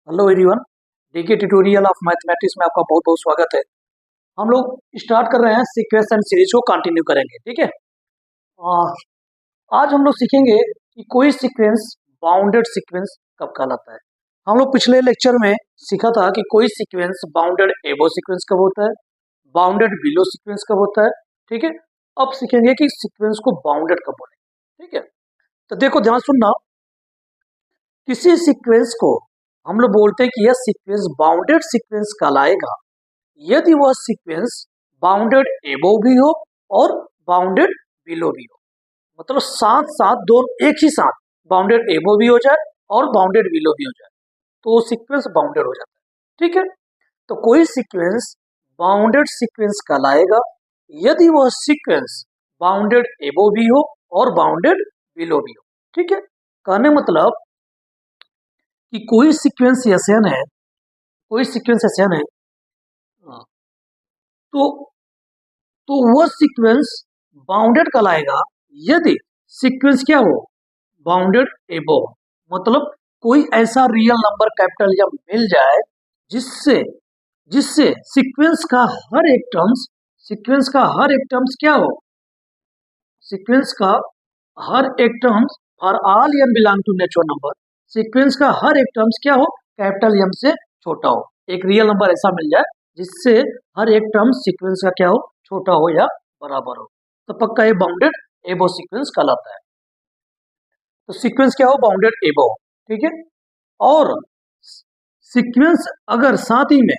Hello everyone, DK tutorial of mathematics में आपका बहुत बहुत स्वागत है। हम लोग स्टार्ट कर रहे हैं सीक्वेंस एंड सीरीज को कंटिन्यू करेंगे। ठीक है। आज हम लोग सीखेंगे कि कोई सीक्वेंस बाउंडेड सीक्वेंस कब कहलाता है। हम लोग पिछले लेक्चर में सीखा था कि कोई सीक्वेंस बाउंडेड एबो सीक्वेंस कब होता है, बाउंडेड बिलो सीक्वेंस कब होता है। ठीक है। अब सीखेंगे कि सीक्वेंस को बाउंडेड कब बोलेंगे। ठीक है। तो देखो, ध्यान सुनना। किसी सीक्वेंस को हम लोग बोलते हैं कि यह सीक्वेंस बाउंडेड सीक्वेंस कहलाएगा यदि वह सीक्वेंस बाउंडेड एबो भी हो और बाउंडेड बिलो भी हो। मतलब साथ साथ दोनों एक ही साथ बाउंडेड एबो भी हो जाए और बाउंडेड बिलो भी हो जाए तो वो सीक्वेंस बाउंडेड हो जाता है। ठीक है। तो कोई सीक्वेंस बाउंडेड सीक्वेंस कहलाएगा यदि वह सीक्वेंस बाउंडेड एबो भी हो और बाउंडेड बिलो भी हो। ठीक है। कहने मतलब कि कोई सीक्वेंस एसन है, कोई सीक्वेंस एसन है, तो तो वह सीक्वेंस बाउंडेड कहलाएगा यदि सीक्वेंस क्या हो, बाउंडेड एबो। मतलब कोई ऐसा रियल नंबर कैपिटल या मिल जाए जिससे जिससे सीक्वेंस का हर एक टर्म्स क्या हो, सीक्वेंस का हर एक terms for all n belong to natural number, sequence का हर एक टर्म्स क्या हो, कैपिटल एम से छोटा हो। एक रियल नंबर ऐसा मिल जाए जिससे हर एक टर्म सीक्वेंस का क्या हो, छोटा हो या बराबर हो, तो पक्का ये बाउंडेड एबो सीक्वेंस कहलाता है। तो सीक्वेंस क्या हो, बाउंडेड एबो। ठीक है। और सीक्वेंस अगर साथ ही में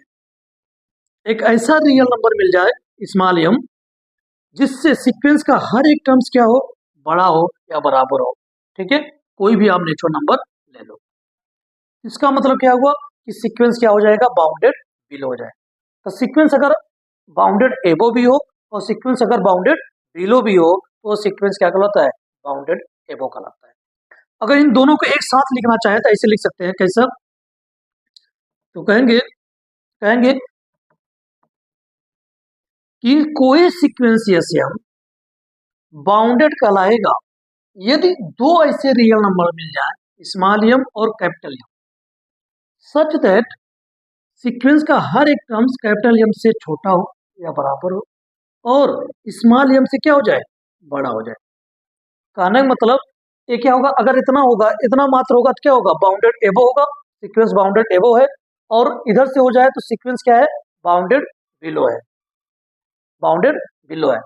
एक ऐसा रियल नंबर मिल जाए स्मॉल एम जिससे सीक्वेंस का हर एक टर्म्स क्या हो, बड़ा हो या बराबर हो। ठीक है। कोई भी आप नेचुरल नंबर ले लो, इसका मतलब क्या हुआ कि सीक्वेंस क्या हो जाएगा, बाउंडेड बिलो हो जाए। तो सीक्वेंस अगर बाउंडेड एबो भी हो और सीक्वेंस अगर बाउंडेड बिलो भी हो तो सीक्वेंस क्या कहलाता है, बाउंडेड एबो कहलाता है। अगर इन दोनों को एक साथ लिखना चाहे तो ऐसे लिख सकते हैं। कैसा? तो कहेंगे कहेंगे कि कोई सीक्वेंस ऐसे हम बाउंडेड कहलाएगा यदि दो ऐसे रियल नंबर मिल जाए स्मॉल एम और capital m, such that sequence का हर एक टर्म्स कैपिटल एम से छोटा हो या बराबर हो और स्मॉल एम से क्या हो जाए, बड़ा हो जाए। कहने का मतलब ये क्या होगा, अगर इतना होगा, इतना मात्र होगा तो क्या होगा, बाउंडेड एबो होगा, सीक्वेंस बाउंडेड एबो है। और इधर से हो जाए तो सीक्वेंस क्या है, बाउंडेड बिलो है, बाउंडेड बिलो है।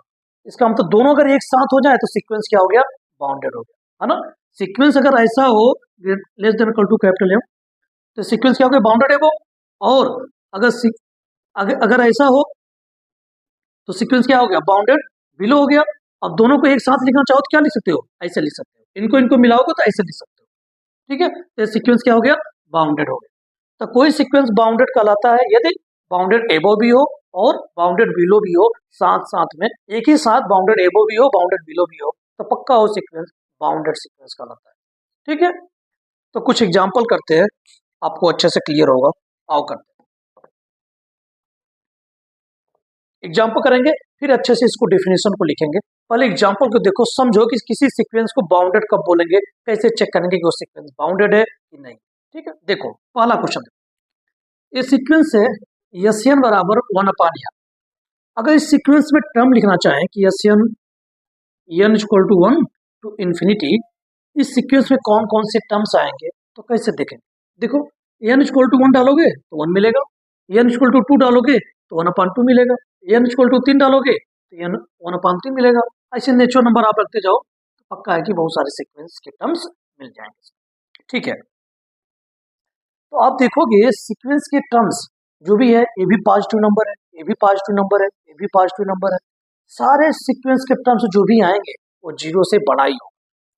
इसका मतलब दोनों अगर एक साथ हो जाए तो सीक्वेंस क्या हो गया, बाउंडेड हो गया, है ना। सीक्वेंस अगर ऐसा हो less than equal to capital m तो सीक्वेंस क्या हो गया, बाउंडेड एबो। और अगर ऐसा हो तो सीक्वेंस क्या हो गया, बाउंडेड बिलो हो गया। अब दोनों को एक साथ लिखना चाहो तो क्या लिख सकते हो, ऐसे लिख सकते हो। इनको इनको मिलाओगे तो ऐसे लिख सकते हो। ठीक है। तो सीक्वेंस क्या हो गया, बाउंडेड हो गया। तो कोई सीक्वेंस बाउंडेड कहलाता है यदि बाउंडेड एबो भी हो और बाउंडेड बिलो भी हो, साथ साथ में एक ही साथ बाउंडेड एबो भी हो बाउंडेड बिलो भी हो, तो पक्का वो सीक्वेंस बाउंडेड सीक्वेंस कहलाता है। ठीक है। तो कुछ एग्जाम्पल करते हैं, आपको अच्छे से क्लियर होगा। आओ करते हैं एग्जाम्पल करेंगे, फिर अच्छे से इसको डेफिनेशन को लिखेंगे। पहले एग्जाम्पल को देखो, समझो कि किसी सीक्वेंस को बाउंडेड कब बोलेंगे, कैसे चेक करेंगे कि वो सीक्वेंस बाउंडेड है कि नहीं। ठीक है। देखो पहला क्वेश्चन, ये सीक्वेंस है एन बराबर 1/n। अगर इस सीक्वेंस में टर्म लिखना चाहें कि n equal to 1 to infinity, इस सीक्वेंस में कौन कौन से टर्म्स आएंगे तो कैसे देखेंगे। देखो, एन इक्वल टू 1 डालोगे तो 1 मिलेगा, एन इक्वल टू 2 डालोगे तो 1/2 मिलेगा, एन इक्वल टू 3 डालोगे तो एन 1/3 मिलेगा। ऐसे नेचुरल नंबर आप रखते जाओ तो पक्का है कि बहुत सारे सीक्वेंस के टर्म्स मिल जाएंगे। ठीक है। तो आप देखोगे सीक्वेंस के टर्म्स जो भी है, ये भी पॉजिटिव नंबर है, ये भी पॉजिटिव नंबर है, ये भी पॉजिटिव नंबर है। सारे सीक्वेंस के टर्म्स जो भी आएंगे वो जीरो से बड़ा ही होगा,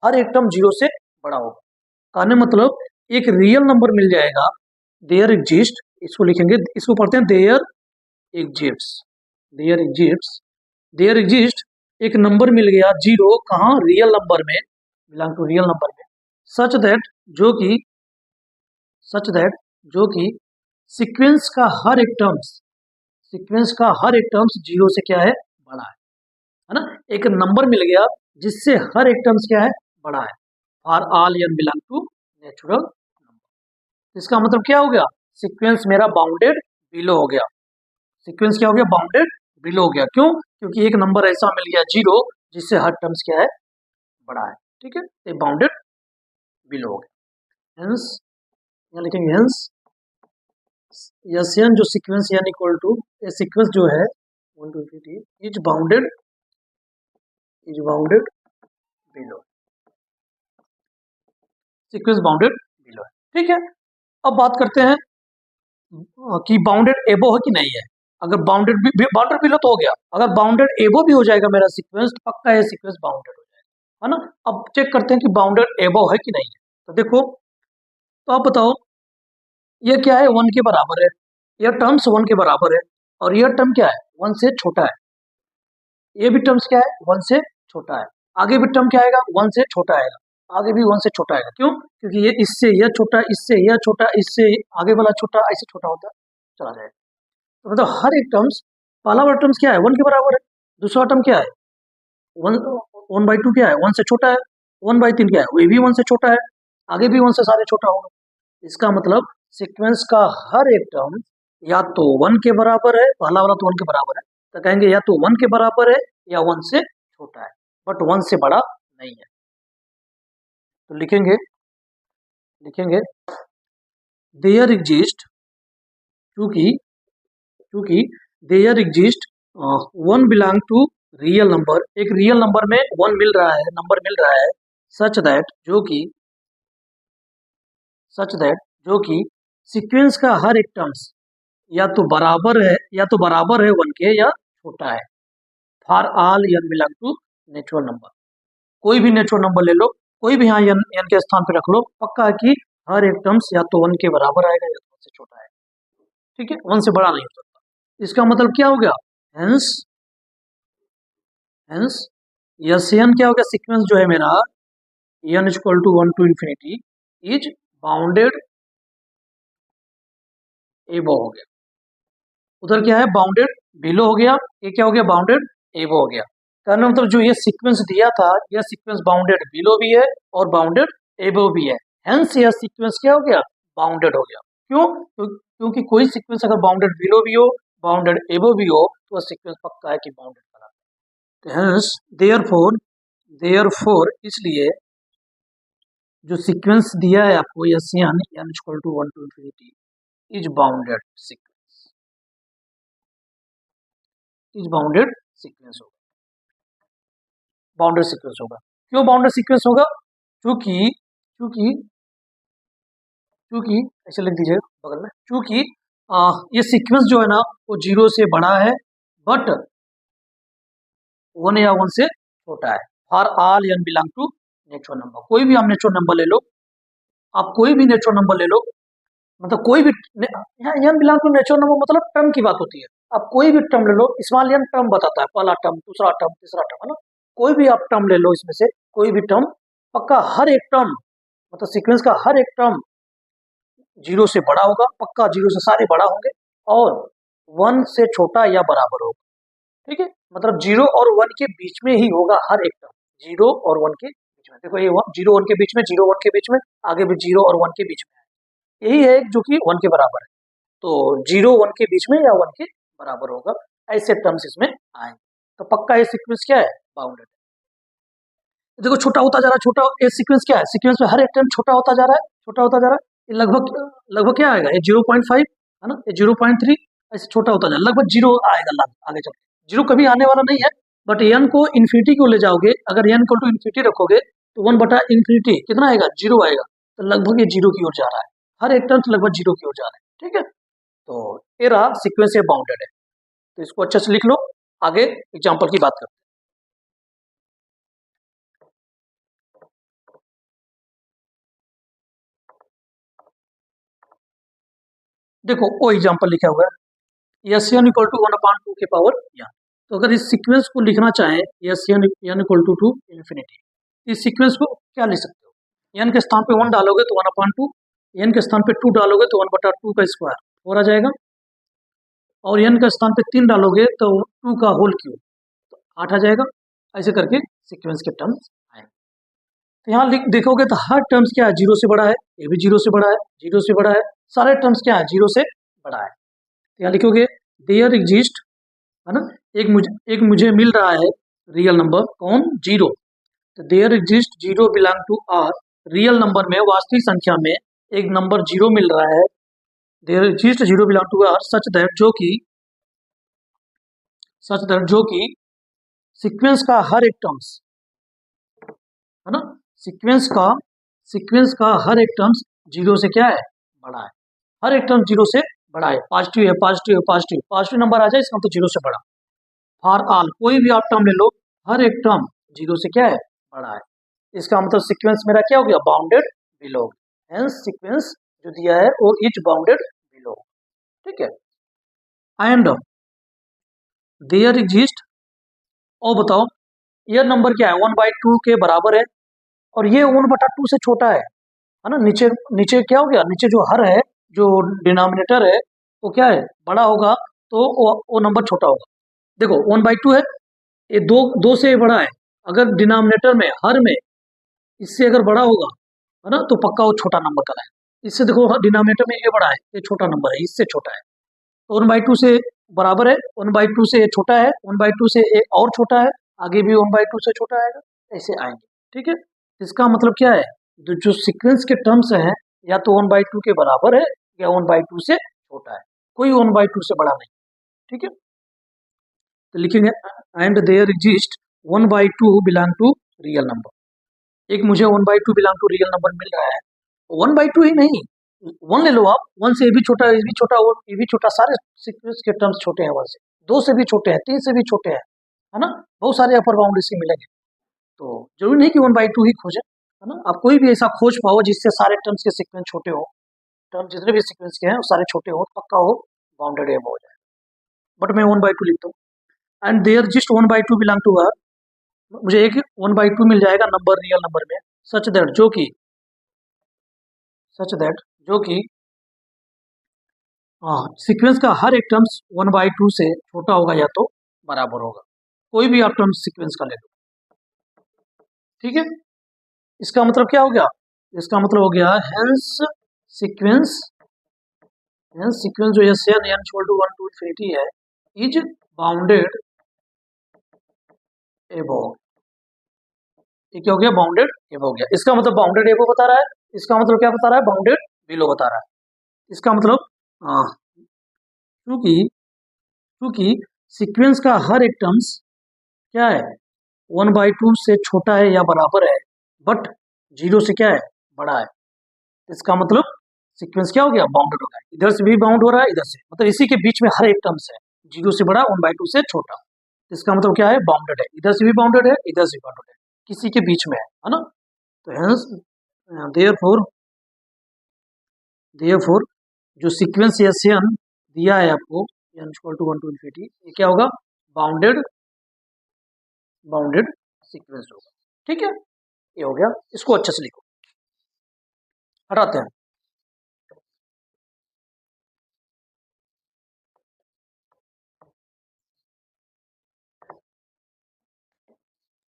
हर एक टर्म जीरो से बड़ा होगा। कहने मतलब एक रियल नंबर मिल जाएगा, देयर एग्जिस्ट, इसको लिखेंगे, इसको पढ़ते हैं there exist, there exist, there exist एक नंबर मिल गया जीरो, कहाँ, रियल नंबर में, बिलोंग टू रियल नंबर में, सच दैट जो कि सीक्वेंस का हर एक टर्म्स जीरो से क्या है, बड़ा है ना। एक नंबर मिल गया जिससे हर एक टर्म्स क्या है, बड़ा है, for all n belong to natural number. इसका मतलब क्या हो गया, सीक्वेंस मेरा बाउंडेड बिलो हो गया। सीक्वेंस क्या हो गया, बाउंडेड बिलो हो गया। क्यों, क्योंकि एक नंबर ऐसा मिल गया 0 जिससे हर टर्म्स क्या है, बड़ा है। ठीक है, ये बाउंडेड बिलो हो गया। हेंस यहाँ लिखेंगे हेंस यन जो सीक्वेंस एन इक्वल टू, ये सीक्वेंस जो है 1 2 3 is bounded below, sequence bounded below है। ठीक है, अब बात करते हैं कि बाउंडेड एबो है कि नहीं है। अगर बाउंडेड बिलो तो हो गया, अगर बाउंडेड एबो भी हो जाएगा मेरा सीक्वेंस तो पक्का ये सीक्वेंस बाउंडेड हो जाएगा, है ना। अब चेक करते हैं कि बाउंडेड एबो है कि नहीं है। तो देखो, तो आप बताओ ये क्या है, 1 के बराबर है, यह टर्म्स 1 के बराबर है, और यह टर्म क्या है, 1 से छोटा है। ये भी टर्म्स क्या है, 1 से छोटा है। आगे भी टर्म क्या आएगा, 1 से छोटा आएगा, आगे भी 1 से छोटा आएगा। क्यों, क्योंकि ये इससे यह छोटा, इससे यह छोटा, इससे आगे वाला छोटा, ऐसे छोटा होता चला जाएगा। तो मतलब हर एक टर्म्स, पहला वाला टर्म्स क्या है, 1 के बराबर है, दूसरा टर्म क्या है, 1/2 क्या है, 1 से छोटा है, 1/3 क्या है, वो भी 1 से छोटा है, आगे भी 1 से सारे छोटा होगा। इसका मतलब सीक्वेंस का हर एक टर्म या तो 1 के बराबर है, पहला वाला तो 1 के बराबर है, तो कहेंगे या तो 1 के बराबर है या 1 से छोटा है, बट 1 से बड़ा नहीं है। तो लिखेंगे देयर एग्जिस्ट, क्योंकि there exist 1 belong to real number, एक रियल नंबर में 1 मिल रहा है, नंबर मिल रहा है, सच दैट जो कि सीक्वेंस का हर एक टर्म्स या तो बराबर है 1 के या छोटा है, for all n belong to natural number. कोई भी नेचुरल नंबर ले लो, कोई भी यहाँ n के स्थान पे रख लो, पक्का है कि हर एक टर्म्स या तो 1 के बराबर आएगा या तो 1 से छोटा है। ठीक है, 1 से बड़ा नहीं हो सकता। इसका मतलब क्या हो गया, हेंस यस n क्या हो गया, सीक्वेंस जो है मेरा n equal to 1 to infinity is bounded above हो गया। उधर क्या है, बाउंडेड बिलो हो गया, ये क्या हो गया, बाउंडेड एबो हो गया। कहने मतलब जो ये सीक्वेंस दिया था, यह सीक्वेंस बाउंडेड बिलो भी है और बाउंडेड एबो भी है, हेंस यह सीक्वेंस क्या हो गया, बाउंडेड हो गया। क्यों, क्योंकि कोई सीक्वेंस अगर बाउंडेड बिलो भी हो, बाउंडेड एबो भी हो, तो वह सीक्वेंस पक्का है कि बाउंडेड कहलाता है। हेंस देयरफॉर इसलिए जो सीक्वेंस दिया है आपको, yes n equal to 1 to infinity is bounded sequence होगा, बाउंडेड सीक्वेंस होगा। क्यों बाउंडेड सीक्वेंस होगा, क्योंकि ऐसे लिख दीजिए बगल में, क्योंकि ये सीक्वेंस जो है ना वो 0 से बड़ा है, बट 1 या 1 से छोटा है, for all n belong to natural number. कोई भी आप नेचुरल नंबर ले लो, आप कोई भी नेचुरल नंबर ले लो, मतलब कोई भी यहाँ n belong to natural number मतलब टर्म की बात होती है। आप कोई भी टर्म ले लो, स्मॉल n टर्म बताता है, पहला टर्म, दूसरा टर्म, तीसरा टर्म, है ना। कोई भी आप टर्म ले लो, इसमें से कोई भी टर्म, पक्का हर एक टर्म, मतलब सीक्वेंस का हर एक टर्म 0 से बड़ा होगा, पक्का 0 से सारे बड़ा होंगे, और 1 से छोटा या बराबर होगा। ठीक है, मतलब 0 और 1 के बीच में ही होगा हर एक टर्म, 0 और 1 के बीच में। देखो ये 0 1 के बीच में, 0 1 के बीच में, आगे भी 0 और 1 के बीच में है, यही है जो कि 1 के बराबर है। तो 0 1 के बीच में या 1 के बराबर होगा, ऐसे टर्म्स इसमें आएंगे, तो पक्का ये सीक्वेंस क्या है, बाउंडेड। देखो छोटा होता जा रहा है, छोटा, ये सीक्वेंस क्या है, सीक्वेंस में हर एक टर्म छोटा होता जा रहा है, छोटा होता जा रहा है। ये लगभग क्या आएगा, ये 0.5 है ना, ये 0.3, ऐसे छोटा होता जा रहा है, लगभग 0 आएगा आगे चल के। 0 कभी आने वाला नहीं है, बट n को इन्फिनिटी को ले जाओगे, अगर n को टू इन्फिनिटी रखोगे तो 1/इन्फिनिटी कितना आएगा, 0 आएगा, तो लगभग ये 0 की ओर जा रहा है, हर एक टर्म लगभग 0 की ओर जा रहा है। ठीक है, तो ये रहा सीक्वेंस, ये बाउंडेड है, तो इसको अच्छे से लिख लो, आगे एग्जाम्पल की बात करते हैं। देखो वो एग्जाम्पल लिखा हुआ है, एस एन इक्वल टू 1/2 के पावर n। तो अगर इस सीक्वेंस को लिखना चाहें, s n equal to infinity, इस सीक्वेंस को क्या लिख सकते हो, n के स्थान पे 1 डालोगे तो 1/2, n के स्थान पे 2 डालोगे तो 1/2 का स्क्वायर 4 आ जाएगा, और n के स्थान पे 3 डालोगे तो 2 का होल क्यूब, तो 8 आ जाएगा। ऐसे करके सीक्वेंस के टर्म्स आएंगे। तो यहाँ देखोगे तो हर टर्म्स क्या है, जीरो से बड़ा है, ये भी जीरो से बड़ा है, जीरो से बड़ा है, सारे टर्म्स क्या है, जीरो से बड़ा है। तो यहाँ लिखोगे देयर एग्जिस्ट, है ना, एक मुझे मिल रहा है रियल नंबर, कौन, जीरो। तो there exist zero belong to R, real number में, वास्तविक संख्या में एक नंबर जीरो मिल रहा है। There exist zero belong to R such that, जो कि सीक्वेंस का हर एक टर्म्स, है ना, सीक्वेंस का हर एक टर्म्स जीरो से क्या है, बड़ा है। हर एक टर्म जीरो से बड़ा है, पॉजिटिव है, पॉजिटिव है, पॉजिटिव, पॉजिटिव नंबर आ जाए इसका मतलब जीरो से बड़ा। फॉर ऑल, कोई भी आप टर्म ले लो, हर एक टर्म जीरो से क्या है, बड़ा है। इसका मतलब सीक्वेंस मेरा क्या हो गया, बाउंडेड बिलो। हेंस सीक्वेंस जो दिया है वो इज बाउंडेड बिलो, ठीक है। एंड देयर एग्जिस्ट, और बताओ ये नंबर क्या है, 1/2 के बराबर है, और ये 1/2 से छोटा है ना। नीचे नीचे क्या हो गया, नीचे जो हर है, जो डिनोमिनेटर है वो क्या है, बड़ा होगा, तो वो नंबर छोटा होगा। देखो 1/2 है, ये दो से बड़ा है, अगर डिनोमिनेटर में, हर में इससे अगर बड़ा होगा, है ना, तो पक्का वो छोटा नंबर का है। इससे देखो डिनोमिनेटर में ये बड़ा है, ये छोटा नंबर है, इससे छोटा है, तो 1/2 से बराबर है, 1/2 से ये छोटा है, 1/2 से ये और छोटा है, आगे भी 1/2 से छोटा आएगा, ऐसे आएंगे, ठीक है। इसका मतलब क्या है, जो सीक्वेंस के टर्म्स हैं, या तो 1/2 के बराबर है या 1/2 से छोटा है, कोई 1/2 से बड़ा नहीं, ठीक है। तो लिखेंगे and there exist 1/2 belong to real number. एक मुझे 1/2 बिलोंग टू रियल नंबर मिल रहा है, 1/2 ही नहीं, 1 ले लो आप, 1 से ये भी छोटा, ये भी छोटा, और ये भी छोटा, सारे सीक्वेंस के टर्म्स छोटे हैं 1 से, 2 से भी छोटे हैं, 3 से भी छोटे हैं, है ना, बहुत सारे अपर बाउंड इसके मिलेंगे। तो जरूरी नहीं कि 1/2 ही खोजे, है ना, आप कोई भी ऐसा खोज पाओ जिससे सारे टर्म्स के सीक्वेंस छोटे हो, टर्म जितने भी सीक्वेंस के हैं वो सारे छोटे हो, पक्का हो बाउंडेड एब हो जाए। बट मैं 1/2 लिखता हूँ, and there just 1/2 belong to R, मुझे एक 1/2 मिल जाएगा नंबर, रियल नंबर में, सच दैट जो कि सीक्वेंस का हर एक टर्म्स 1/2 से छोटा होगा या तो बराबर होगा, कोई भी आप टर्म्स सीक्वेंस का ले लो, ठीक है। इसका मतलब क्या हो गया, इसका मतलब हो गया हेंस सीक्वेंस जो S n n equal to 1 to infinity है, इज बाउंडेड एबोव। ये क्या हो गया, बाउंडेड एबोव हो गया। इसका मतलब बाउंडेड एबोव बता रहा है, इसका मतलब क्या बता रहा है, बाउंडेड बिलो बता रहा है। इसका मतलब क्योंकि सीक्वेंस का हर एक टर्म्स क्या है, 1/2 से छोटा है या बराबर है, बट जीरो से क्या है, बड़ा है। इसका मतलब सीक्वेंस क्या हो गया, बाउंडेड हो गया, इधर से भी बाउंड हो रहा है, इधर से, मतलब इसी के बीच में हर एक टर्म्स है, जीरो से बड़ा, 1/2 से छोटा। इसका मतलब क्या है, बाउंडेड है, इधर से भी बाउंडेड है, इधर से भी बाउंडेड है, किसी के बीच में है ना। तो हेंस देयरफॉर जो सीक्वेंस एस एन दिया है आपको, n equal to 1 to infinity, ये क्या होगा, बाउंडेड सीक्वेंस होगा, ठीक है। ये हो गया, इसको अच्छे से लिखो, हटाते हैं।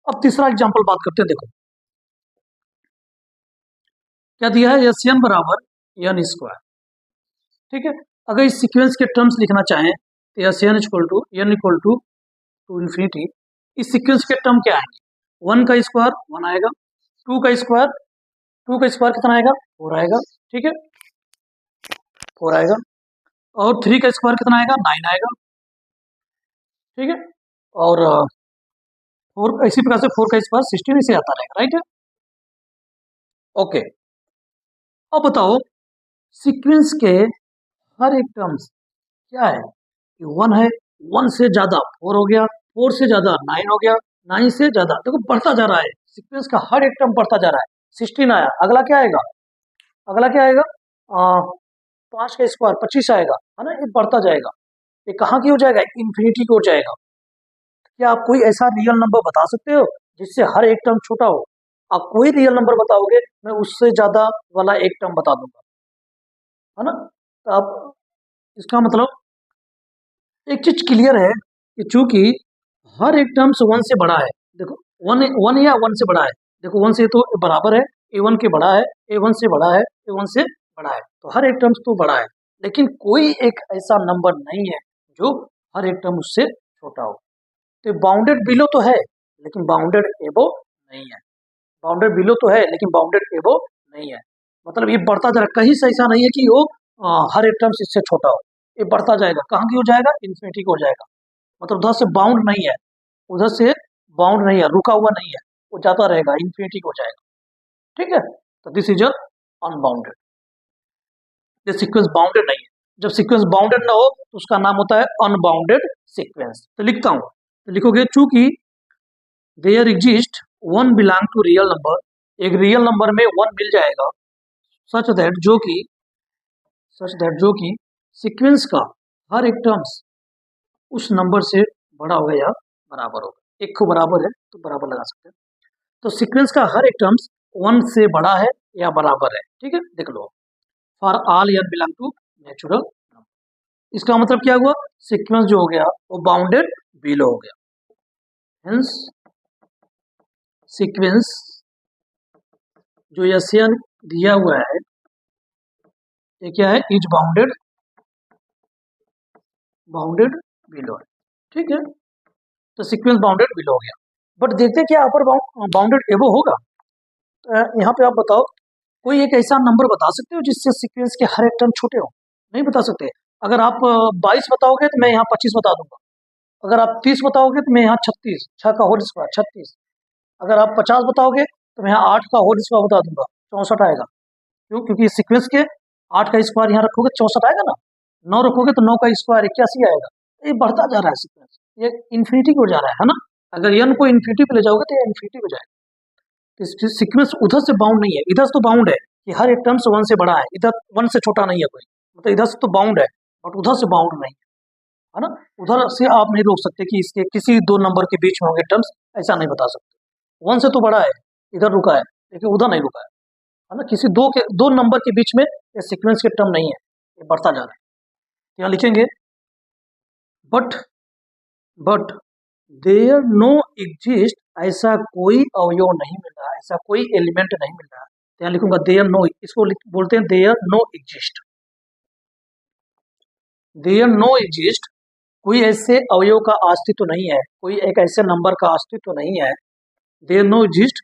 अब तीसरा एग्जांपल बात करते हैं, देखो क्या दिया है, एस एन बराबर n स्क्वायर, ठीक है। अगर इस सीक्वेंस के टर्म्स लिखना चाहें तो S n equal to infinity, इस सीक्वेंस के टर्म क्या आएंगे, 1 का स्क्वायर 1 आएगा, 2 का स्क्वायर कितना आएगा, 4 आएगा, ठीक है, 4 आएगा, और 3 का स्क्वायर कितना आएगा, 9 आएगा, ठीक है, और 4 इसी प्रकार से 4 का स्क्वायर 16 से आता रहेगा, राइट है, ओके। अब बताओ सीक्वेंस के हर एक टर्म्स क्या है, 1 है, 1 से ज्यादा 4 हो गया, 4 से ज्यादा 9 हो गया, 9 से ज्यादा, देखो बढ़ता जा रहा है, सीक्वेंस का हर एक टर्म बढ़ता जा रहा है, 16 आया, अगला क्या आएगा, 5 का स्क्वायर 25 आएगा, है ना, ये बढ़ता जाएगा, ये कहाँ की हो जाएगा, इन्फिनिटी की हो जाएगा। क्या आप कोई ऐसा रियल नंबर बता सकते हो जिससे हर एक टर्म छोटा हो, आप कोई रियल नंबर बताओगे मैं उससे ज्यादा वाला एक टर्म बता दूंगा, है ना। तो आप, इसका मतलब एक चीज क्लियर है कि चूंकि हर एक टर्म्स 1 से बड़ा है, देखो 1 या 1 से बड़ा है, देखो 1 से तो बराबर है, A1 के बड़ा है, A1 से बड़ा है, A1 से बड़ा है, तो हर एक टर्म्स तो बड़ा है, लेकिन कोई एक ऐसा नंबर नहीं है जो हर एक टर्म उससे छोटा हो। तो बाउंडेड बिलो तो है लेकिन बाउंडेड एबो नहीं है, बाउंडेड बिलो तो है लेकिन बाउंडेड एबो नहीं है। मतलब ये बढ़ता जा रहा है, कहीं से ऐसा नहीं है कि वो हर एक टर्म्स इससे छोटा हो, ये बढ़ता जाएगा, कहाँ की हो जाएगा, इन्फिनिटी हो जाएगा। मतलब उधर से बाउंड नहीं है, उधर से बाउंड नहीं है, रुका हुआ नहीं है, वो जाता रहेगा, इन्फिनिटी हो जाएगा। ठीक है, तो दिस इज अनबाउंडेड। ये सीक्वेंस बाउंडेड नहीं है, जब सीक्वेंस बाउंडेड ना हो तो उसका नाम होता है अनबाउंडेड सीक्वेंस। तो लिखता हूं, तो लिखोगे चूंकि there exist one belong to real number, एक रियल नंबर में वन मिल जाएगा, सच दैट जो कि सीक्वेंस का हर एक टर्म्स उस नंबर से बड़ा होगा या बराबर होगा। एक को बराबर है तो बराबर लगा सकते हैं। तो सीक्वेंस का हर एक टर्म्स वन से बड़ा है या बराबर है। ठीक है, देख लो, for all n belong to natural number. इसका मतलब क्या हुआ, सीक्वेंस जो हो गया वो बाउंडेड बिलो हो गया, हेंस सीक्वेंस जो एशियन दिया हुआ है ये क्या है, इज बाउंडेड बिलो है। ठीक है, तो सीक्वेंस बाउंडेड बिलो हो गया। बट देखते हैं क्या अपर बाउंडेड एबो होगा। तो यहाँ पे आप बताओ, कोई एक ऐसा नंबर बता सकते हो जिससे सीक्वेंस के हर एक टर्म छोटे हो? नहीं बता सकते। अगर आप 22 बताओगे तो मैं यहाँ 25 बता दूंगा, अगर आप 30 बताओगे तो मैं यहाँ 36, 6 का होल स्क्वायर 36, अगर आप 50 बताओगे तो मैं यहाँ 8 का होल स्क्वायर बता दूंगा, 64 आएगा। क्यों? क्योंकि सीक्वेंस के 8 का स्क्वायर यहाँ रखोगे 64 आएगा ना, 9 रखोगे तो 9 का स्क्वायर 81 आएगा। ये बढ़ता जा रहा है सीक्वेंस, ये इन्फिनिटी को जा रहा है ना। अगर n को इन्फिनिटी पे ले जाओगे तो ये इन्फिनिटी हो जाएगा। तो सीक्वेंस उधर से बाउंड नहीं है, इधर से तो बाउंड है कि हर एक टर्म्स 1 से बड़ा है, इधर 1 से छोटा नहीं है कोई, मतलब इधर से तो बाउंड है बट उधर से बाउंड नहीं है ना। उधर से आप नहीं रोक सकते कि इसके किसी दो नंबर के बीच में होंगे टर्म्स, ऐसा नहीं बता सकते। 1 से तो बड़ा है, इधर रुका है लेकिन उधर नहीं रुका है ना। किसी दो नंबर के बीच में ये सीक्वेंस के टर्म नहीं है, ये बढ़ता जा रहा है। यहाँ लिखेंगे बट देयर नो एग्जिस्ट, ऐसा कोई अवयव नहीं मिल रहा, ऐसा कोई एलिमेंट नहीं मिल रहा। तो यहाँ लिखूंगा देयर नो, इसको बोलते हैं there no exist. There no exist, कोई ऐसे अवयव का अस्तित्व नहीं है, कोई एक ऐसे नंबर का अस्तित्व नहीं है। There no exist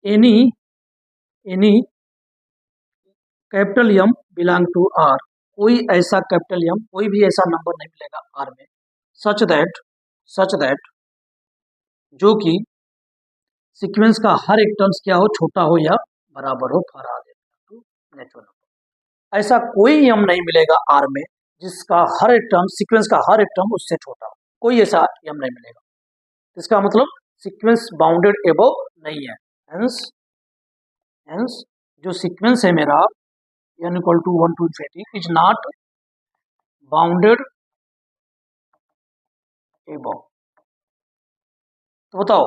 any capital M belong to R, कोई ऐसा कैपिटल एम, कोई भी ऐसा नंबर नहीं मिलेगा आर में, सच दैट जो कि सीक्वेंस का हर एक टर्म्स क्या हो, छोटा हो या बराबर हो, फॉर आर नेचुरल नंबर। ऐसा कोई एम नहीं मिलेगा आर में जिसका हर एक टर्म, सीक्वेंस का हर एक टर्म उससे छोटा हो, कोई ऐसा एम नहीं मिलेगा। इसका मतलब सीक्वेंस बाउंडेड एबव नहीं है। हेंस जो सीक्वेंस है मेरा n equal to 1 to infinity is not bounded above. तो बताओ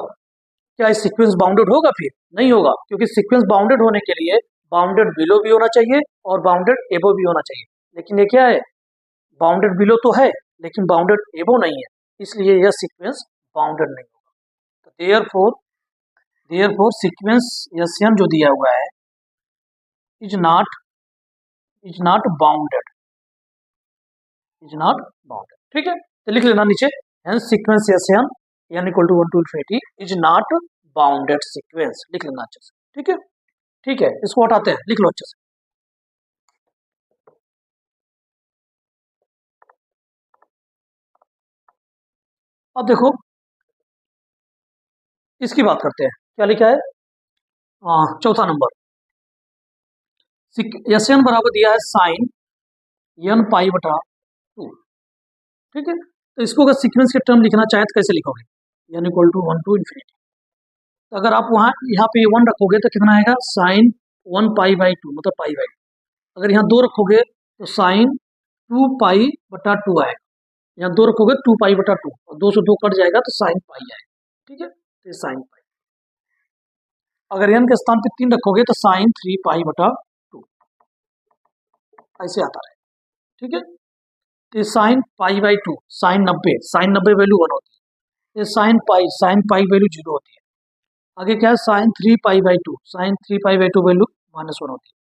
क्या इस सीक्वेंस बाउंडेड होगा? फिर नहीं होगा, क्योंकि सीक्वेंस बाउंडेड होने के लिए बाउंडेड बिलो भी होना चाहिए और बाउंडेड एबो भी होना चाहिए। लेकिन ये क्या है, बाउंडेड बिलो तो है लेकिन बाउंडेड एबो नहीं है, इसलिए यह सीक्वेंस बाउंडेड नहीं होगा। तो देयरफॉर सीक्वेंस एशियन जो दिया हुआ है इज नॉट बाउंडेड। ठीक है, तो लिख लेना नीचे, hence sequence Asian n equal to 1 to infinity is not bounded sequence, लिख लेना अच्छे से। ठीक है, इसको हटाते हैं, लिख लो अच्छे से। अब देखो इसकी बात करते हैं, क्या लिखा है, चौथा नंबर, एशियन बराबर दिया है साइन n पाई बटा 2। ठीक है, तो इसको अगर सीक्वेंस के टर्म लिखना चाहे तो कैसे लिखोगे, n equal to 1 to infinity। तो अगर आप यहाँ पे 1 रखोगे तो कितना आएगा, साइन 1 पाई बाई 2, मतलब पाई बाई 2। अगर यहाँ 2 रखोगे तो साइन 2 पाई बटा 2 आएगा। यहाँ 2 रखोगे 2 पाई बटा 2, और 2 से 2 कट जाएगा तो साइन पाई आएगा। ठीक है, तो साइन पाई। अगर n के स्थान पे 3 रखोगे तो साइन 3 पाई बटा 2, ऐसे आता रहेगा। ठीक है, तो sine pi by 2, sine 90 value 1 होती है, ये साइन पाई वैल्यू 0 होती है। आगे क्या है, sine 3 pi by 2, sine 3 pi by 2 value -1 होती है।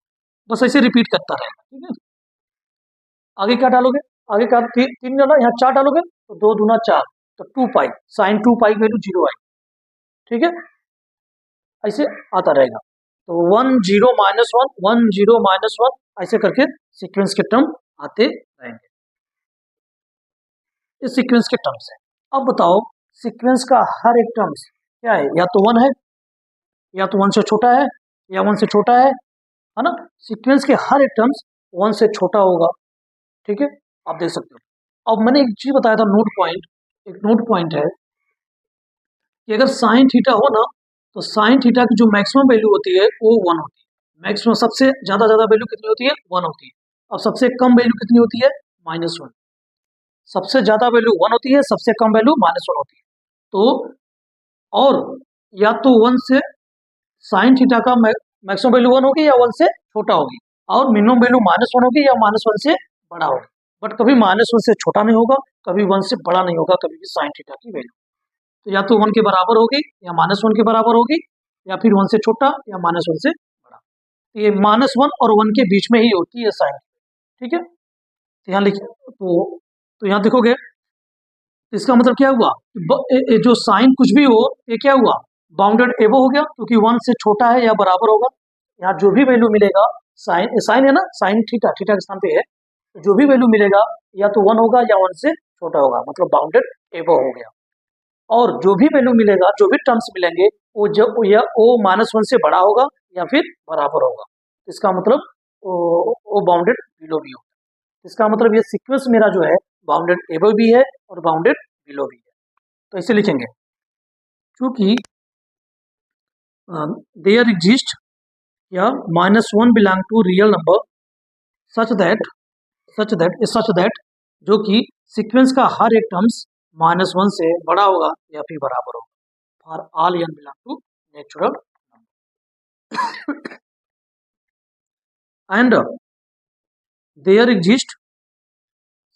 बस ऐसे रिपीट करता रहेगा, ठीक है। आगे क्या डालोगे, आगे क्या, 3 डाला, यहाँ 4 डालोगे तो 2 दूना 4, तो 2 पाई, साइन 2 पाई वैल्यू 0 आई, ठीक है। ऐसे आता रहेगा, तो 1 0 -1 1 0 -1 ऐसे करके सीक्वेंस के टर्म आते रहेंगे। इस सीक्वेंस के टर्म्स है। अब बताओ सीक्वेंस का हर एक टर्म्स क्या है, या तो 1 है, या तो 1 से छोटा है, या 1 से छोटा है ना। सीक्वेंस के हर एक टर्म्स 1 से छोटा होगा, ठीक है, आप देख सकते हो। अब मैंने एक चीज बताया था, नोट पॉइंट, एक नोट पॉइंट है कि अगर साइन थीटा हो ना, तो साइन थीटा की जो मैक्सिमम वैल्यू होती है वो 1 होती है। मैक्सिमम सबसे ज्यादा वैल्यू कितनी होती है, 1 होती है। और सबसे कम वैल्यू कितनी होती है, -1। सबसे ज्यादा वैल्यू 1 होती है, सबसे कम वैल्यू -1 होती है। तो और या तो 1 से साइन थीटा का मैक्सिमम वैल्यू 1 होगी, या 1 से छोटा होगी, और मिनिमम वैल्यू -1 होगी, या -1 से बड़ा होगी। बट कभी -1 से छोटा नहीं होगा, कभी 1 से बड़ा नहीं होगा, कभी भी साइन थीटा की वैल्यू। तो या तो 1 के बराबर होगी, या -1 के बराबर होगी, या फिर 1 से छोटा, या -1 से बड़ा। तो ये -1 और 1 के बीच में ही होती है साइन, ठीक है। तो यहाँ लिखिए, तो यहाँ देखोगे, इसका मतलब क्या हुआ, जो साइन कुछ भी हो, ये क्या हुआ, बाउंडेड एबो हो गया, क्योंकि 1 से छोटा है या बराबर होगा। यहाँ जो भी वैल्यू मिलेगा, साइन साइन है ना, साइन थीटा, थीटा के स्थान पे है, तो जो भी वैल्यू मिलेगा या तो 1 होगा या 1 से छोटा होगा, मतलब बाउंडेड एबो हो गया। और जो भी वैल्यू मिलेगा, जो भी टर्म्स मिलेंगे, वो जब या वो -1 से बड़ा होगा या फिर बराबर होगा। इसका मतलब वो बाउंडेड बिलो भी होगा। इसका मतलब ये सीक्वेंस मेरा जो है बाउंडेड एबव भी है और बाउंडेड बिलो भी है। तो इसे लिखेंगे, चूंकि देयर एग्जिस्ट या -1 belong to real number such that जो कि सीक्वेंस का हर एक टर्म्स -1 से बड़ा होगा या फिर बराबर होगा, for all n belong to natural number. And there exist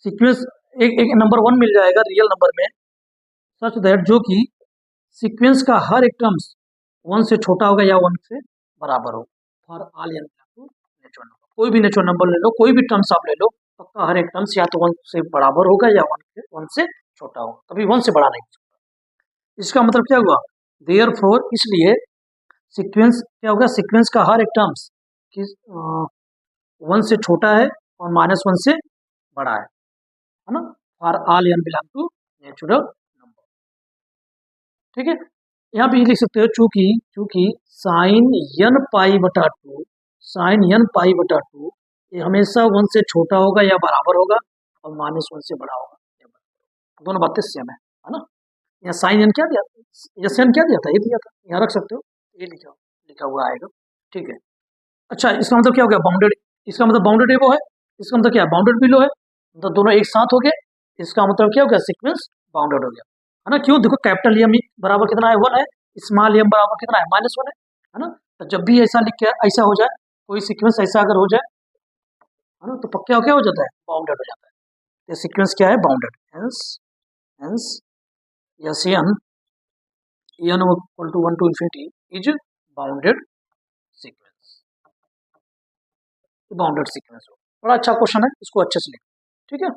sequence, एक नंबर 1 मिल जाएगा रियल नंबर में, सच दैट जो कि सीक्वेंस का हर एक टर्म्स 1 से छोटा होगा या 1 से बराबर होगा, for all n belong to natural number. कोई भी नेचुरल नंबर ले लो, कोई भी टर्म्स आप ले लो, पक्का हर एक टर्म्स या तो 1 से बराबर होगा या 1 से छोटा होगा, कभी 1 से बड़ा नहीं हो सकता। इसका मतलब क्या हुआ, देयरफॉर, इसलिए सीक्वेंस क्या होगा, सीक्वेंस का हर एक टर्म्स 1 से छोटा है और -1 से बड़ा है ना, for all n belong to natural number, ठीक है। यहाँ पे लिख सकते हो, चूंकि साइन n पाई बटा 2, साइन n पाई बटा 2 ये हमेशा 1 से छोटा होगा या बराबर होगा, और -1 से बड़ा होगा या बराबर, दोनों बातें सेम है ना। यहाँ साइन n क्या दिया, यस n क्या दिया था, ये दिया था, यहाँ रख सकते हो, ये लिखा हुआ आएगा, ठीक है। अच्छा, इसका मतलब क्या हो गया, बाउंडेड, इसका मतलब बाउंडेड एबो है, इसका मतलब क्या है, बाउंडेड बिलो है, मतलब दोनों एक साथ हो गए। इसका मतलब क्या हो गया, सीक्वेंस बाउंडेड हो गया, है ना। क्यों, देखो कैपिटल एम बराबर कितना है, 1 है, स्मॉल एम बराबर कितना है, -1 है ना। तो जब भी ऐसा लिख के ऐसा हो जाए, कोई सीक्वेंस ऐसा अगर हो जाए, है ना, तो पक्का क्या हो जाता है, बाउंडेड हो जाता है। ये सीक्वेंस क्या है, bounded, hence S n equal to 1 to infinity is bounded sequence, bounded sequence हो। बड़ा अच्छा क्वेश्चन है, इसको अच्छे से लिखो, ठीक है।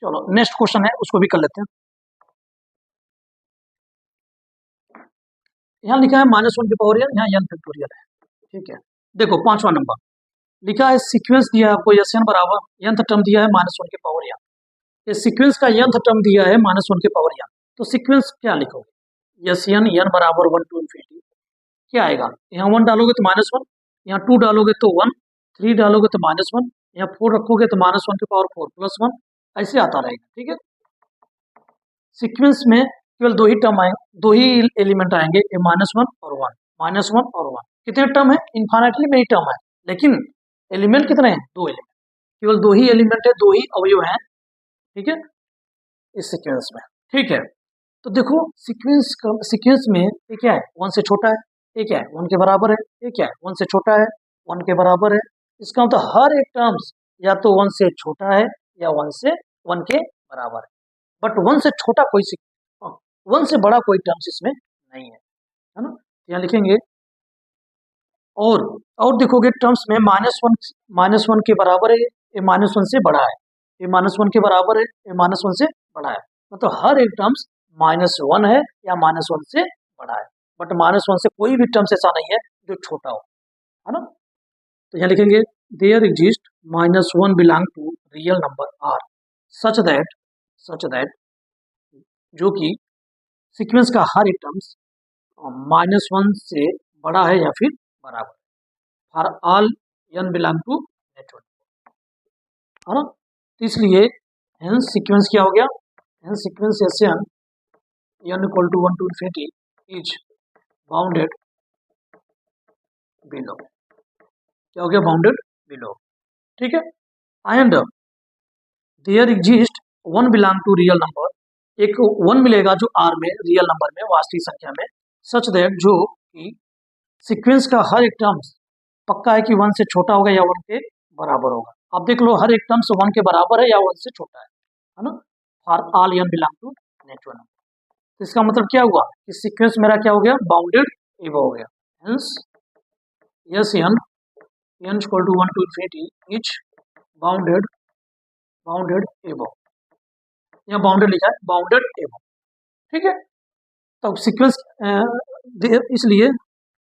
चलो नेक्स्ट क्वेश्चन है, उसको भी कर लेते हैं। यहाँ लिखा है -1 की पावर n, यहाँ n फैक्टोरियल है, ठीक है। देखो 5वां नंबर लिखा है, सीक्वेंस दिया है आपको, यस n बराबर nth टर्म दिया है -1 की पावर n, ये सीक्वेंस का nth टर्म दिया है -1 की पावर n, तो सीक्वेंस क्या लिखोगे, यस n बराबर 1 to infinity, क्या आएगा, यहाँ 1 डालोगे तो -1, यहाँ 2 डालोगे तो 1, 3 डालोगे तो -1, यहाँ 4 रखोगे तो -1 की पावर 4 + 1, ऐसे आता रहेगा, ठीक है। सीक्वेंस में केवल 2 ही टर्म आएंगे, 2 ही एलिमेंट आएंगे, ये -1 और 1, -1 और 1। कितने टर्म है, इन्फाइनाइटली मेनी टर्म है, लेकिन एलिमेंट कितने हैं, 2 एलिमेंट, केवल 2 ही एलिमेंट है, 2 ही अवयव हैं, ठीक है, इस सीक्वेंस में, ठीक है। तो देखो सीक्वेंस में ये क्या है, 1 से छोटा है, ये क्या है, 1 के बराबर है, ये क्या है, 1 से छोटा है, 1 के बराबर है। इसका मतलब हर एक टर्म्स या तो 1 से छोटा है या 1 के बराबर है, बट 1 से छोटा कोई 1 से बड़ा कोई टर्म्स इसमें नहीं है ना। यहाँ लिखेंगे और देखोगे टर्म्स में -1 के बराबर है, ये -1 से बड़ा है, ये -1 के बराबर है, ये -1 से बड़ा है, मतलब हर एक टर्म्स -1 है या -1 से बड़ा है, बट -1 से कोई भी टर्म्स ऐसा नहीं है जो छोटा हो, है ना। तो यहाँ लिखेंगे there exist -1 belong to real number R such that जो कि सीक्वेंस का हर एक टर्म्स -1 से बड़ा है या फिर बराबर, for all n belong to network, है ना। तो इसलिए हेंस सीक्वेंस क्या हो गया, hence sequence Sn n equal to 1 to infinity is bounded below, क्या हो गया, बाउंडेड बिलो, ठीक है। And there exist 1 belong to real number, एक 1 मिलेगा जो R में रियल नंबर में वास्तविक संख्या में, सच दैट जो कि सीक्वेंस का हर एक टर्म्स पक्का है कि 1 से छोटा होगा या 1 के बराबर होगा। आप देख लो हर एक टर्म्स 1 के बराबर है या 1 से छोटा है ना। For all n belong to natural number, तो इसका मतलब क्या हुआ कि सीक्वेंस मेरा क्या हो गया, बाउंडेड एबव हो गया, hence Sn n equal to 1 to infinity is bounded above, यहाँ बाउंडेड लिखा है, बाउंडेड एबव, ठीक है। तो सीक्वेंस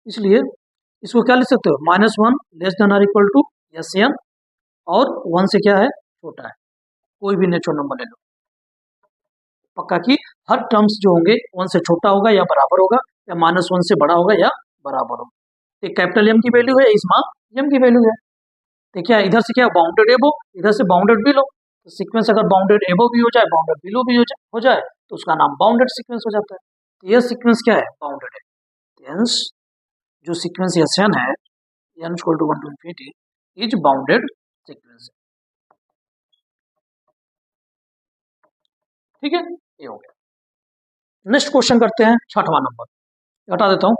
इसलिए इसको क्या लिख सकते हो, -1 less than or equal to Sn और 1 से क्या है, छोटा है, कोई भी नेचुरल नंबर ले लो, पक्का कि हर टर्म्स जो होंगे 1 से छोटा होगा या बराबर होगा, या -1 से बड़ा होगा या बराबर होगा। एक कैपिटल M की वैल्यू है, स्मॉल m की वैल्यू है, तो क्या इधर से क्या बाउंडेड एबो, इधर से बाउंडेड बिलो, तो सीक्वेंस अगर बाउंडेड एबो भी हो जाए, बाउंडेड बिलो भी हो जाए तो उसका नाम बाउंडेड सीक्वेंस हो जाता है। तो यह सीक्वेंस क्या है, बाउंडेड है, हेंस जो सीक्वेंस Sn है n equal to 1 to infinity is bounded sequence, ठीक है, ये हो गया। नेक्स्ट क्वेश्चन करते हैं, 6वां नंबर, हटा देता हूं।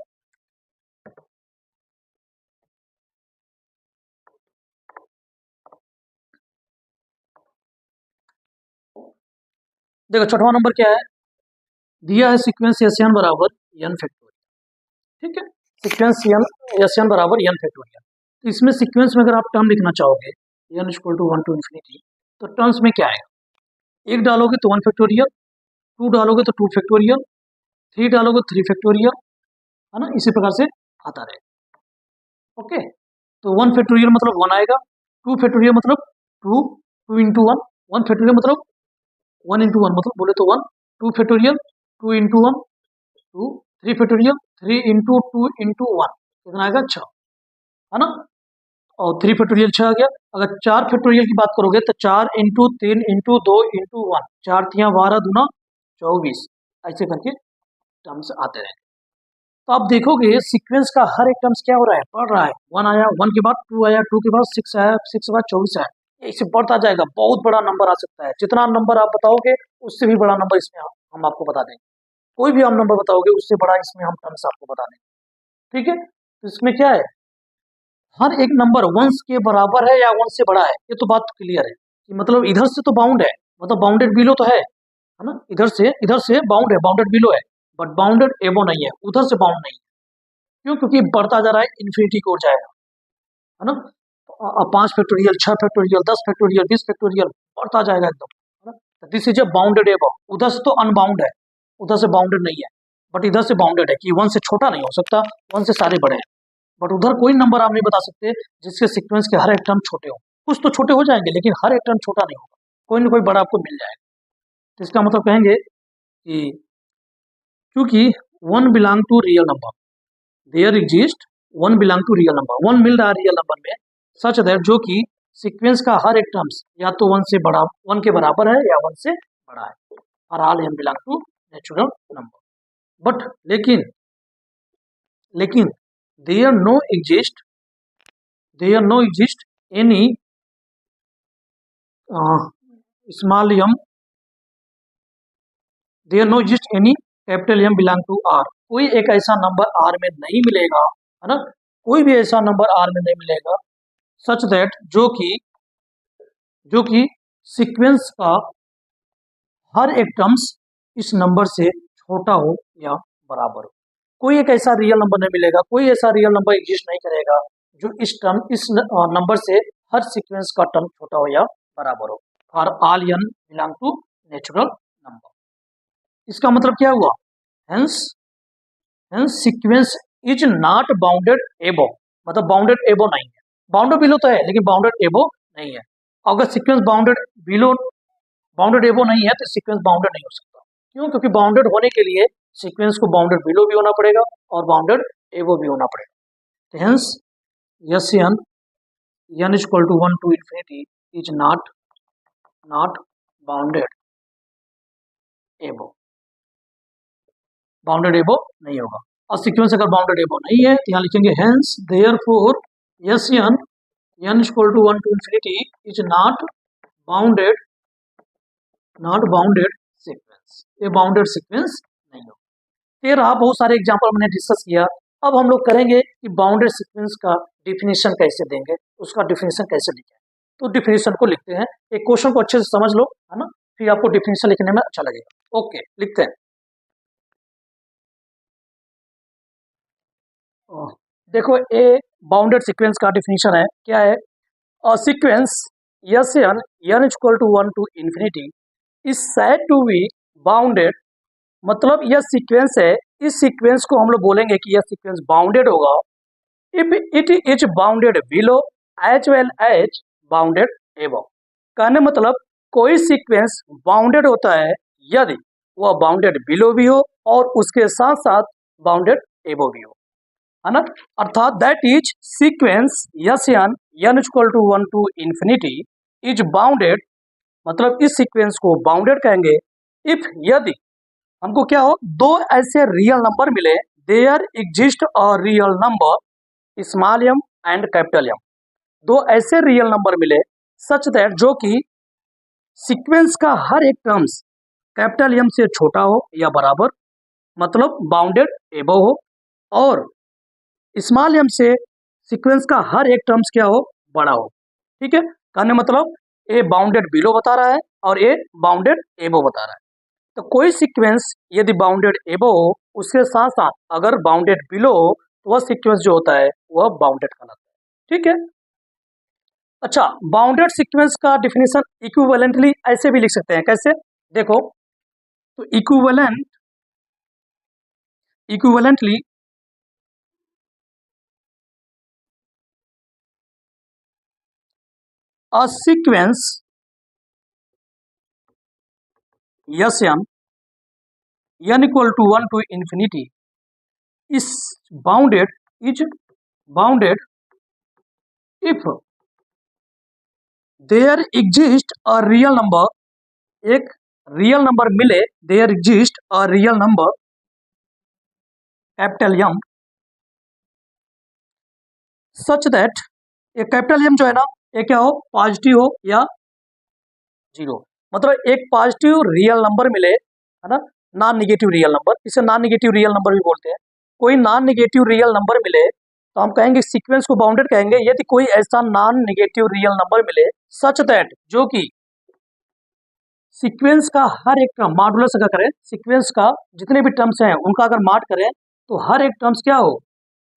देखो 6वां नंबर क्या है, दिया है सीक्वेंस Sn बराबर n फैक्टोरियल, ठीक है, सीक्वेंस Sn बराबर n फैक्टोरियल। तो इसमें सीक्वेंस में अगर आप टर्म लिखना चाहोगे n equal to 1 to infinity, तो टर्म्स में क्या आएगा, 1 डालोगे तो 1 फैक्टोरियल, 2 डालोगे तो 2 फैक्टोरियल, 3 डालोगे 3 फैक्टोरियल, है ना, इसी प्रकार से आता रहेगा। ओके, तो 1 फैक्टोरियल मतलब 1 आएगा, 2 फैक्टोरियल मतलब 2, 2 इंटू 1, 1 फैक्टोरियल मतलब 1 इंटू 1 मतलब बोले तो 1, 2 factorial 2 into 1 2, 3 factorial 3 into 2 into 1, कितना आएगा 6, है ना, और 3 फैक्टोरियल 6 आ गया। अगर 4 फैक्टोरियल की बात करोगे तो 4 इंटू 3 इंटू 2 इंटू 1, 4 3 12 दूना 24, ऐसे करके टर्म्स आते रहे। तो आप देखोगे सीक्वेंस का हर एक टर्म्स क्या हो रहा है, बढ़ रहा है, 1 आया, 1 के बाद 2 आया, 2 के बाद 6 आया, 6 के बाद 24 आया, इससे बढ़ता जाएगा, बहुत बड़ा नंबर आ सकता है। जितना नंबर आप बताओगे उससे भी बड़ा नंबर इसमें हम आपको बता देंगे, कोई भी हम नंबर बताओगे उससे बड़ा इसमें हम टर्म्स आपको बता देंगे, ठीक है। तो इसमें क्या है, हर एक नंबर 1 के बराबर है या 1 से बड़ा है, ये तो बात क्लियर है कि मतलब इधर से तो बाउंड है, मतलब बाउंडेड बिलो तो है ना, इधर से बाउंड है, बाउंडेड बिलो है, बट बाउंडेड एबो नहीं है, उधर से बाउंड नहीं है। क्यों, क्योंकि बढ़ता जा रहा है, इन्फिनिटी की ओर जाएगा, है ना, 5 फैक्टोरियल 6 फैक्टोरियल 10 फैक्टोरियल 20 फैक्टोरियल बढ़ता जाएगा एकदम, है ना। दिस इज ए बाउंडेड एबो, उधर से तो अनबाउंड है, उधर से बाउंडेड नहीं है, बट इधर से बाउंडेड है कि 1 से छोटा नहीं हो सकता, 1 से सारे बड़े हैं, बट उधर कोई नंबर आप नहीं बता सकते जिसके सीक्वेंस के हर एक टर्म छोटे हो, कुछ तो छोटे हो जाएंगे लेकिन हर एक टर्म छोटा नहीं होगा, कोई ना कोई बड़ा आपको मिल जाएगा। तो इसका मतलब कहेंगे कि क्योंकि 1 belong to real number, there exist 1 belong to real number, 1 मिल रहा है रियल नंबर में, सच दैट जो कि सीक्वेंस का हर एक टर्म्स या तो 1 से बड़ा 1 के बराबर है या 1 से बड़ा है, और all n belong to natural number, but लेकिन there no exist any small m, there no exist any capital M belong to R, कोई एक ऐसा नंबर R में नहीं मिलेगा, है ना, कोई भी ऐसा नंबर R में नहीं मिलेगा, सच दैट जो कि सीक्वेंस का हर एक टर्म्स इस नंबर से छोटा हो या बराबर हो। कोई एक ऐसा रियल नंबर नहीं मिलेगा, कोई ऐसा रियल नंबर एग्जिस्ट नहीं करेगा जो इस नंबर से हर सीक्वेंस का टर्म छोटा हो या बराबर हो। For all n belong to natural number. इसका मतलब क्या हुआ? Hence sequence is not bounded above, मतलब बाउंडेड एबो नहीं है। बाउंडेड बिलो तो है लेकिन बाउंडेड एबो नहीं है। अगर सीक्वेंस बाउंडेड एबो नहीं है तो सीक्वेंस बाउंडेड नहीं हो सकता। क्यों? क्योंकि बाउंडेड होने के लिए सीक्वेंस को बाउंडेड बिलो भी होना पड़ेगा और बाउंडेड एबो भी होना पड़ेगा। तो hence S n is equal to 1 to infinity is not bounded above, bounded above नहीं होगा। और सीक्वेंस अगर बाउंडेड एबो नहीं है तो यहाँ लिखेंगे hence therefore S n is equal to 1 to infinity is not bounded sequence, ये बाउंडेड सीक्वेंस नहीं होगा। ये रहा, बहुत सारे एग्जांपल हमने डिस्कस किया। अब हम लोग करेंगे कि बाउंडेड सीक्वेंस का डिफिनीशन कैसे देंगे, उसका डिफिनीशन कैसे लिखें। तो डिफिनीशन को लिखते हैं, एक क्वेश्चन को अच्छे से समझ लो, है ना, फिर आपको डिफिनीशन लिखने में अच्छा लगेगा। ओके, लिखते हैं। देखो, ए बाउंडेड सीक्वेंस का डिफिनीशन है, क्या है? Sequence S n is equal to 1 to infinity is said to be bounded, मतलब यह सीक्वेंस है, इस सीक्वेंस को हम लोग बोलेंगे कि यह सीक्वेंस बाउंडेड होगा if it is bounded below as well as bounded above. कहने मतलब कोई सीक्वेंस बाउंडेड होता है यदि वह बाउंडेड बिलो भी हो और उसके साथ साथ बाउंडेड एबव भी हो, है ना। अर्थात that is sequence S n equal to 1 to infinity is bounded, मतलब इस सीक्वेंस को बाउंडेड कहेंगे इफ यदि हमको क्या हो, दो ऐसे रियल नंबर मिले, there exist a real number small m and capital M। दो ऐसे रियल नंबर मिले सच दैट, जो कि सीक्वेंस का हर एक टर्म्स कैपिटल M से छोटा हो या बराबर, मतलब बाउंडेड एबव हो, और स्मॉल m से सीक्वेंस का हर एक टर्म्स क्या हो, बड़ा हो। ठीक है, कहने मतलब ए बाउंडेड बिलो बता रहा है और ए बाउंडेड एबव बता रहा है। तो कोई सीक्वेंस यदि बाउंडेड एबव हो, उसके साथ साथ अगर बाउंडेड बिलो हो, तो वह सीक्वेंस जो होता है वह बाउंडेड कहलाता है। ठीक है, अच्छा, बाउंडेड सीक्वेंस का डिफिनीशन इक्विवेलेंटली ऐसे भी लिख सकते हैं। कैसे? देखो, तो equivalently a sequence yes n equal to 1 to infinity is bounded if there exist a real number, एक रियल नंबर मिले, there exist a real number capital M such that, ये कैपिटल M जो है ना, ये क्या हो, पॉजिटिव हो या जीरो। मतलब एक पॉजिटिव रियल नंबर मिले, है ना, नॉन निगेटिव रियल नंबर, इसे नॉन निगेटिव रियल नंबर भी बोलते हैं। कोई नॉन निगेटिव रियल नंबर मिले तो हम कहेंगे सीक्वेंस को बाउंडेड कहेंगे यदि कोई ऐसा नॉन निगेटिव रियल नंबर मिले सच दैट, जो कि सीक्वेंस का हर एक टर्म मॉडुलस अगर करें, सीक्वेंस का जितने भी टर्म्स हैं उनका अगर मार्ट करें तो हर एक टर्म्स क्या हो,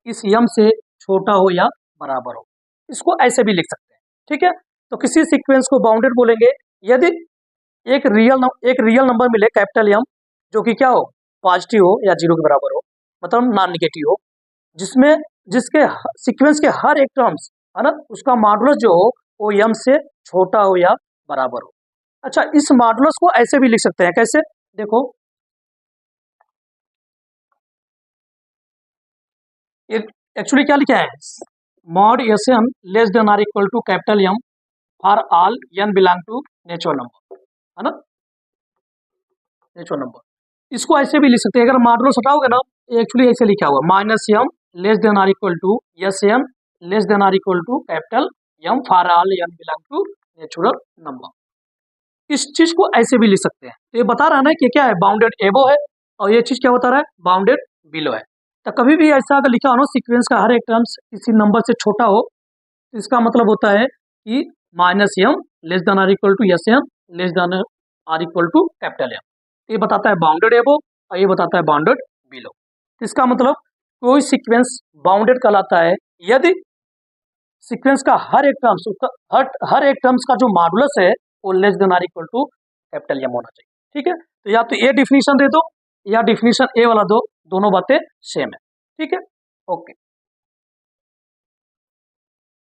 इस m से छोटा हो या बराबर हो। इसको ऐसे भी लिख सकते हैं। ठीक है, तो किसी सीक्वेंस को बाउंडेड बोलेंगे यदि एक रियल नंबर मिले कैपिटल M, जो कि क्या हो, पॉजिटिव हो या जीरो के बराबर हो, मतलब नॉन निगेटिव हो, जिसके सीक्वेंस के हर एक टर्म्स, है ना, उसका मॉडुलस जो हो वो m से छोटा हो या बराबर हो। अच्छा, इस मॉडुलस को ऐसे भी लिख सकते हैं। कैसे? देखो, एक्चुअली क्या लिखा है, mod S n less than or equal to capital M for all n belong to natural number, है ना, नेचुरल नंबर। इसको ऐसे भी लिख सकते हैं, अगर मॉडुलस हटाओगे ना, एक्चुअली ऐसे लिखा हुआ minus m less than or equal to S n less than or equal to capital M for all n belong to natural number. इस चीज को ऐसे भी लिख सकते हैं। तो ये बता रहा है ना कि क्या है, बाउंडेड एबो है, और ये चीज क्या बता रहा है, बाउंडेड बिलो है। तो कभी भी ऐसा अगर लिखा हो ना, सीक्वेंस का हर एक टर्म्स किसी नंबर से छोटा हो, तो इसका मतलब होता है कि minus m less than or equal to S M less than or equal to capital M. ये बताता है बाउंडेड एबो और ये बताता है बाउंडेड बिलो। इसका मतलब कोई सीक्वेंस बाउंडेड कहलाता है यदि सीक्वेंस का हर एक टर्म्स हर एक टर्म्स का जो मॉडुलस है वो less than or equal to capital M होना चाहिए। ठीक है, तो या तो ये डिफिनीशन दे दो या डिफिनीशन ए वाला दो, दोनों बातें सेम है। ठीक है, ओके।